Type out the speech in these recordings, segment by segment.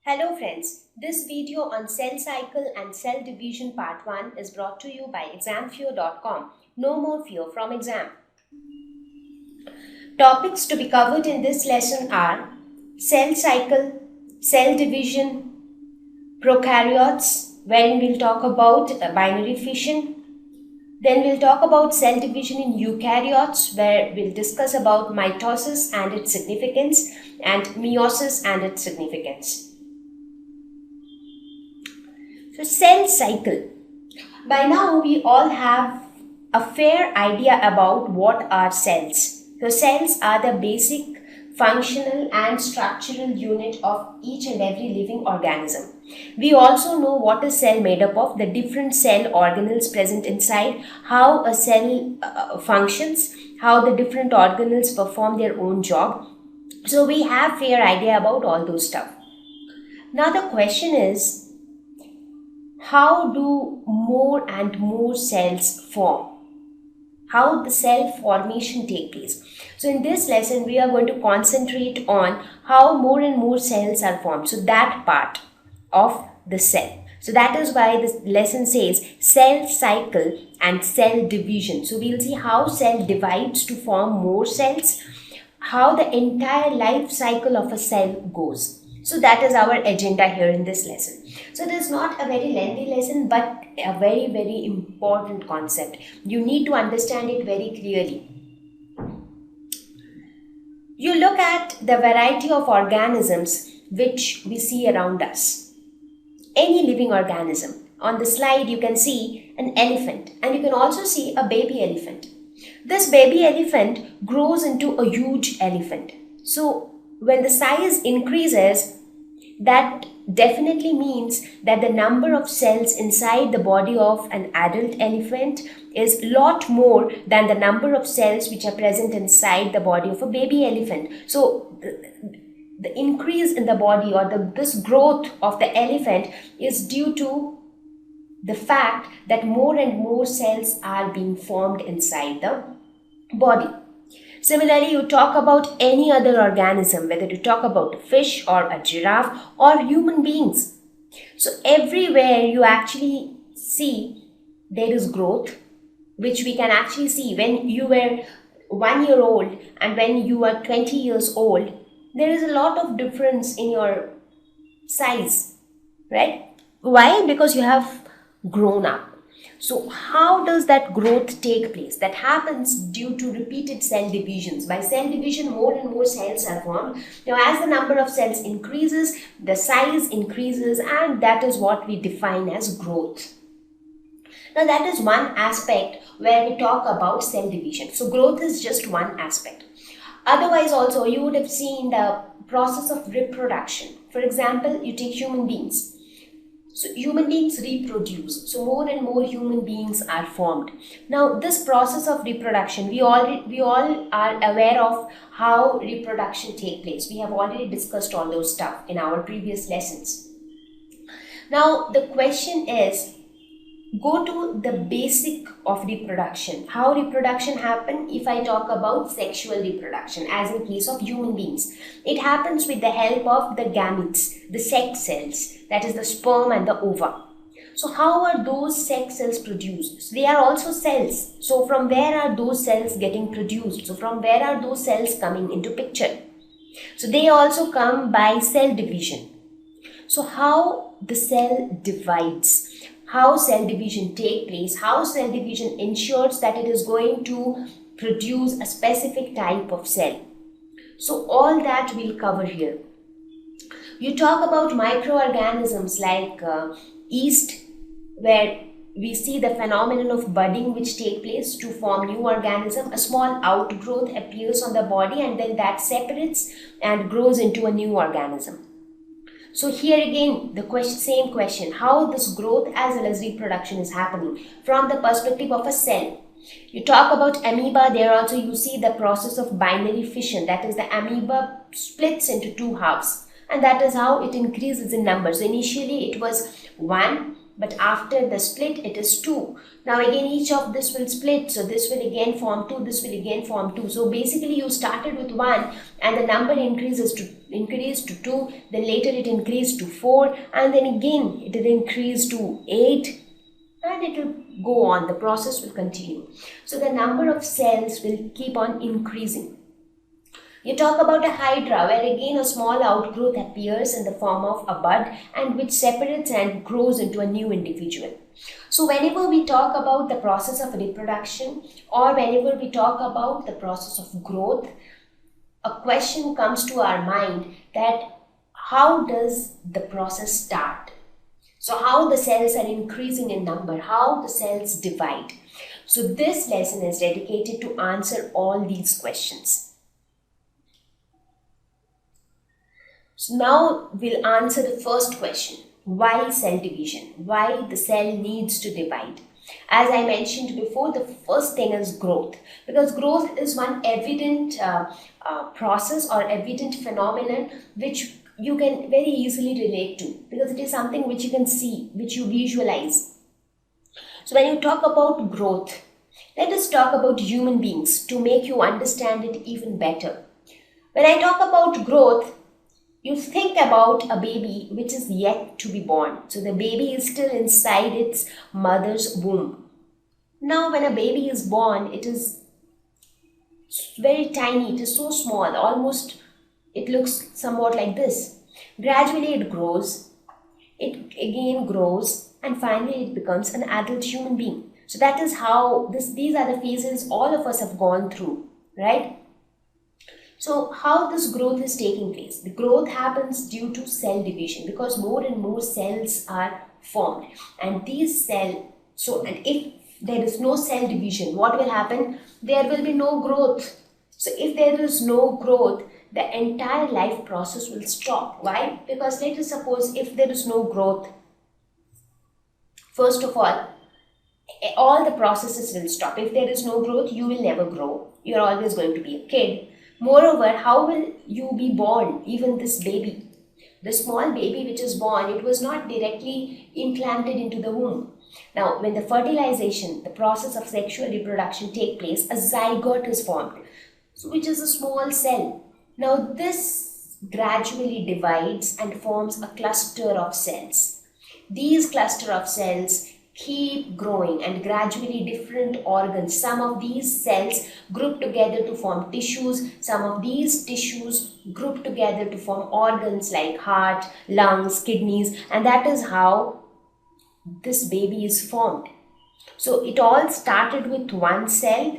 Hello friends, this video on cell cycle and cell division part 1 is brought to you by examfear.com. No more fear from exam. Topics to be covered in this lesson are cell cycle, cell division, prokaryotes, wherein we'll talk about binary fission. Then we'll talk about cell division in eukaryotes, where we'll discuss about mitosis and its significance and meiosis and its significance. So cell cycle. By now we all have a fair idea about what are cells. So cells are the basic functional and structural unit of each and every living organism. We also know what a cell made up of, the different cell organelles present inside, how a cell functions, how the different organelles perform their own job. So we have fair idea about all those stuff. Now the question is, how do more and more cells form? How the cell formation take place? So in this lesson, we are going to concentrate on how more and more cells are formed. So that part of the cell. So that is why this lesson says cell cycle and cell division. So we'll see how cell divides to form more cells, how the entire life cycle of a cell goes. So that is our agenda here in this lesson. So it is not a very lengthy lesson, but a very, very important concept. You need to understand it very clearly. You look at the variety of organisms which we see around us. Any living organism. On the slide you can see an elephant, and you can also see a baby elephant. This baby elephant grows into a huge elephant. So when the size increases, that definitely means that the number of cells inside the body of an adult elephant is a lot more than the number of cells which are present inside the body of a baby elephant. So the increase in the body, or this growth of the elephant, is due to the fact that more and more cells are being formed inside the body. Similarly, you talk about any other organism, whether you talk about a fish or a giraffe or human beings. So everywhere you actually see there is growth, which we can actually see when you were 1 year old and when you are 20 years old. There is a lot of difference in your size, right? Why? Because you have grown up. So how does that growth take place? That happens due to repeated cell divisions. By cell division, more and more cells are formed. Now, as the number of cells increases, the size increases, and that is what we define as growth. Now, that is one aspect where we talk about cell division. So growth is just one aspect. Otherwise, also, you would have seen the process of reproduction. For example, you take human beings. So human beings reproduce. So more and more human beings are formed. Now this process of reproduction, we all are aware of how reproduction take place. We have already discussed all those stuff in our previous lessons. Now the question is, go to the basic of reproduction. How reproduction happen? If I talk about sexual reproduction, as in case of human beings, it happens with the help of the gametes, the sex cells, that is the sperm and the ova. So how are those sex cells produced? So they are also cells. So from where are those cells getting produced? So from where are those cells coming into picture? So they also come by cell division. So how the cell divides, how cell division take place, how cell division ensures that it is going to produce a specific type of cell. So all that we'll cover here. You talk about microorganisms like yeast, where we see the phenomenon of budding which take place to form new organism. A small outgrowth appears on the body, and then that separates and grows into a new organism. So here again, the same question, how this growth as well as reproduction is happening from the perspective of a cell. You talk about amoeba, there also you see the process of binary fission, that is the amoeba splits into two halves, and that is how it increases in numbers. So initially it was 1, but after the split it is 2. Now again each of this will split, so this will again form 2, this will again form 2. So basically you started with 1 and the number increased to 2, then later it increased to 4, and then again it will increase to 8, and it will go on. The process will continue. So the number of cells will keep on increasing. You talk about a hydra, where again a small outgrowth appears in the form of a bud and which separates and grows into a new individual. So whenever we talk about the process of reproduction, or whenever we talk about the process of growth, a question comes to our mind that how does the process start? So how the cells are increasing in number, how the cells divide. So this lesson is dedicated to answer all these questions. So now we'll answer the first question. Why cell division? Why the cell needs to divide? As I mentioned before, the first thing is growth, because growth is one evident process or evident phenomenon which you can very easily relate to, because it is something which you can see, which you visualize. So when you talk about growth, let us talk about human beings to make you understand it even better. When I talk about growth, you think about a baby which is yet to be born. So the baby is still inside its mother's womb. Now when a baby is born, it is very tiny, it is so small, almost it looks somewhat like this. Gradually it grows, it again grows, and finally it becomes an adult human being. So that is how these are the phases all of us have gone through, right? So how this growth is taking place? The growth happens due to cell division, because more and more cells are formed, and these and if there is no cell division, what will happen? There will be no growth. So if there is no growth, the entire life process will stop. Why? Because let us suppose if there is no growth, first of all the processes will stop. If there is no growth, you will never grow. You are always going to be a kid. Moreover, how will you be born? Even this baby, the small baby which is born, it was not directly implanted into the womb. Now, when the fertilization, the process of sexual reproduction take place, a zygote is formed, which is a small cell. Now, this gradually divides and forms a cluster of cells. These cluster of cells keep growing, and gradually different organs, some of these cells group together to form tissues, some of these tissues group together to form organs like heart, lungs, kidneys, and that is how this baby is formed. So it all started with one cell.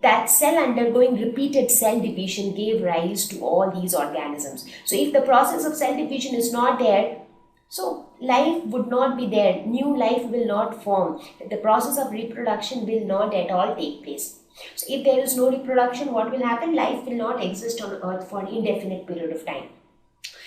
That cell undergoing repeated cell division gave rise to all these organisms. So if the process of cell division is not there, so life would not be there, new life will not form, the process of reproduction will not at all take place. So if there is no reproduction, what will happen? Life will not exist on earth for an indefinite period of time.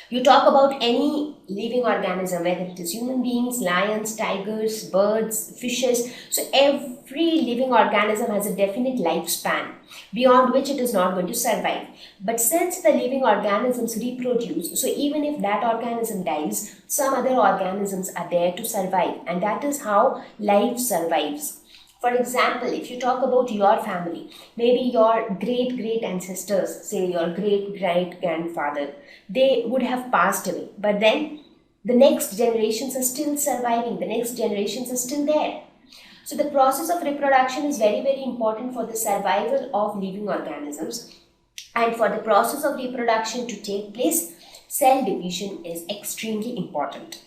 You talk about any living organism, whether it is human beings, lions, tigers, birds, fishes. So every living organism has a definite lifespan beyond which it is not going to survive. But since the living organisms reproduce, so even if that organism dies, some other organisms are there to survive, and that is how life survives. For example, if you talk about your family, maybe your great ancestors, say your great grandfather, they would have passed away, but then the next generations are still surviving, the next generations are still there. So the process of reproduction is very important for the survival of living organisms, and for the process of reproduction to take place, cell division is extremely important.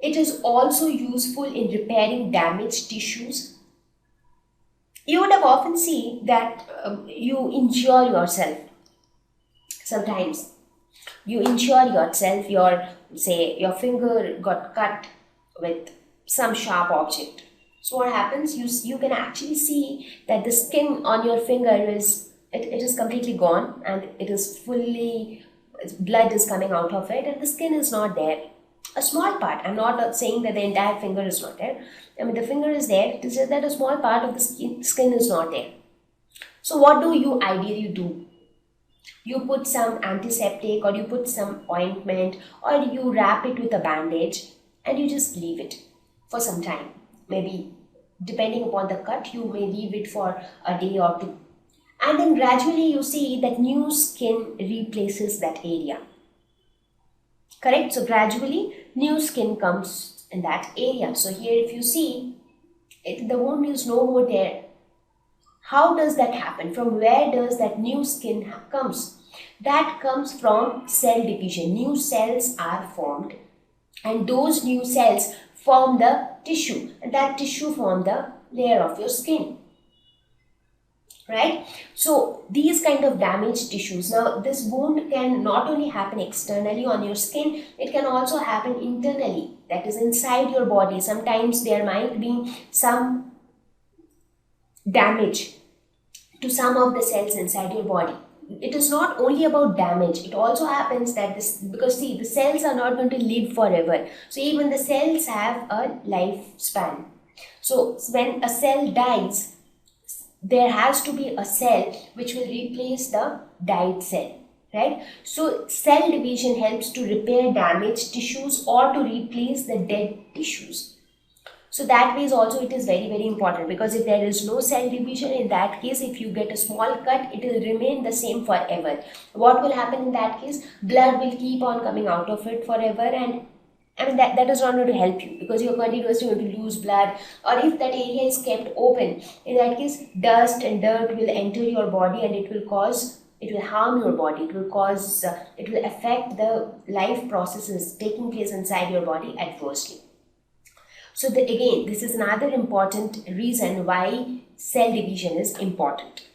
It is also useful in repairing damaged tissues. You would have often seen that you injure yourself. Sometimes you injure yourself, your finger got cut with some sharp object. So what happens? You can actually see that the skin on your finger is completely gone, and it is fully, blood is coming out of it, and the skin is not there. A small part. I'm not saying that the entire finger is not there. I mean, the finger is there. It is just that a small part of the skin is not there. So what do you ideally do? You put some antiseptic, or you put some ointment, or you wrap it with a bandage, and you just leave it for some time. Maybe depending upon the cut, you may leave it for a day or two. And then gradually you see that new skin replaces that area. Correct? So gradually new skin comes in that area. So here if you see, the wound is no more there. How does that happen? From where does that new skin comes? That comes from cell division. New cells are formed, and those new cells form the tissue, and that tissue form the layer of your skin. Right? So these kind of damaged tissues. Now this wound can not only happen externally on your skin, it can also happen internally, that is inside your body. Sometimes there might be some damage to some of the cells inside your body. It is not only about damage, it also happens that because see, the cells are not going to live forever. So even the cells have a lifespan. So when a cell dies, there has to be a cell which will replace the died cell, right? So cell division helps to repair damaged tissues or to replace the dead tissues. So that way also it is very, very important, because if there is no cell division, in that case, if you get a small cut, it will remain the same forever. What will happen in that case? Blood will keep on coming out of it forever, and I mean that is not going to help you, because you're continuously going to lose blood. Or if that area is kept open, in that case dust and dirt will enter your body, and it will harm your body. It will affect the life processes taking place inside your body adversely. So again, this is another important reason why cell division is important.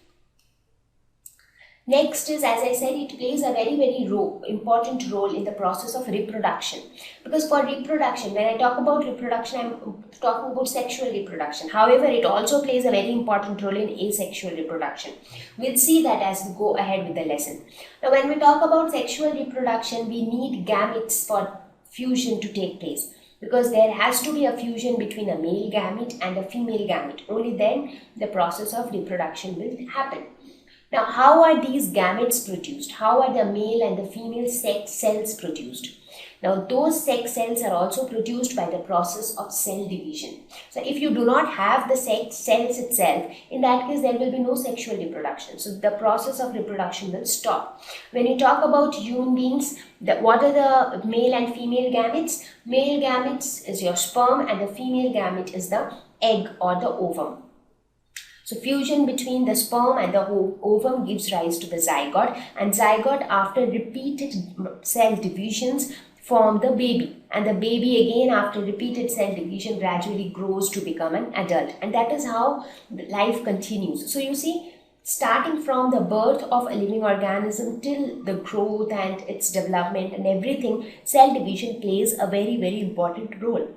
Next is, as I said, it plays a very, very important role in the process of reproduction. Because for reproduction, when I talk about reproduction, I'm talking about sexual reproduction. However, it also plays a very important role in asexual reproduction. We'll see that as we go ahead with the lesson. Now, when we talk about sexual reproduction, we need gametes for fusion to take place, because there has to be a fusion between a male gamete and a female gamete. Only then the process of reproduction will happen. Now, how are these gametes produced? How are the male and the female sex cells produced? Now, those sex cells are also produced by the process of cell division. So, if you do not have the sex cells itself, in that case, there will be no sexual reproduction. So, the process of reproduction will stop. When you talk about human beings, what are the male and female gametes? Male gametes is your sperm, and the female gamete is the egg or the ovum. So fusion between the sperm and the ovum gives rise to the zygote, and zygote, after repeated cell divisions, form the baby, and the baby again after repeated cell division gradually grows to become an adult, and that is how life continues. So you see, starting from the birth of a living organism till the growth and its development and everything, cell division plays a very, very important role.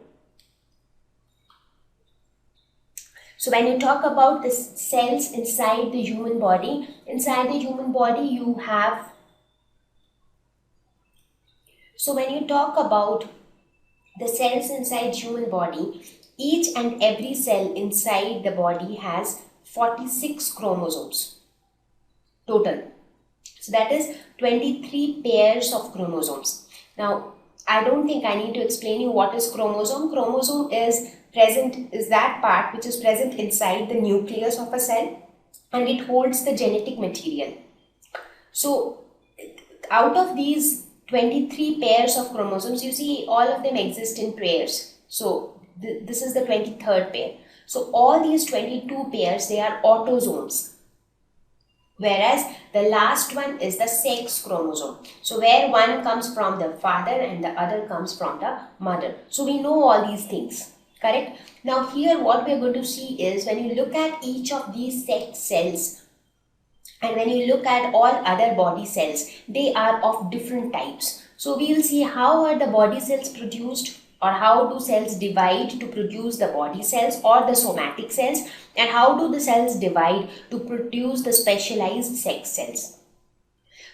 So when you talk about the cells inside the human body, you have, so when you talk about the cells inside human body, each and every cell inside the body has 46 chromosomes total. So that is 23 pairs of chromosomes. Now, I don't think I need to explain you what is chromosome. Chromosome is that part which is present inside the nucleus of a cell, and it holds the genetic material. So out of these 23 pairs of chromosomes, you see all of them exist in pairs. So this is the 23rd pair. So all these 22 pairs, they are autosomes, whereas the last one is the sex chromosome. So where one comes from the father and the other comes from the mother. So we know all these things. Correct? Now here what we are going to see is, when you look at each of these sex cells and when you look at all other body cells, they are of different types. So we will see how are the body cells produced, or how do cells divide to produce the body cells or the somatic cells, and how do the cells divide to produce the specialized sex cells.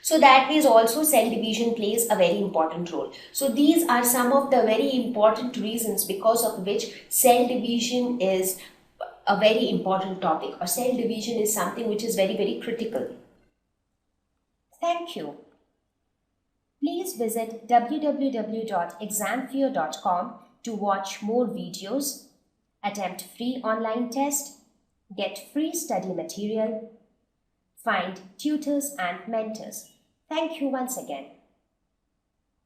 So that way also cell division plays a very important role. So these are some of the very important reasons because of which cell division is a very important topic, or cell division is something which is very, very critical. Thank you. Please visit www.examfear.com to watch more videos, attempt free online test, get free study material, find tutors and mentors. Thank you once again.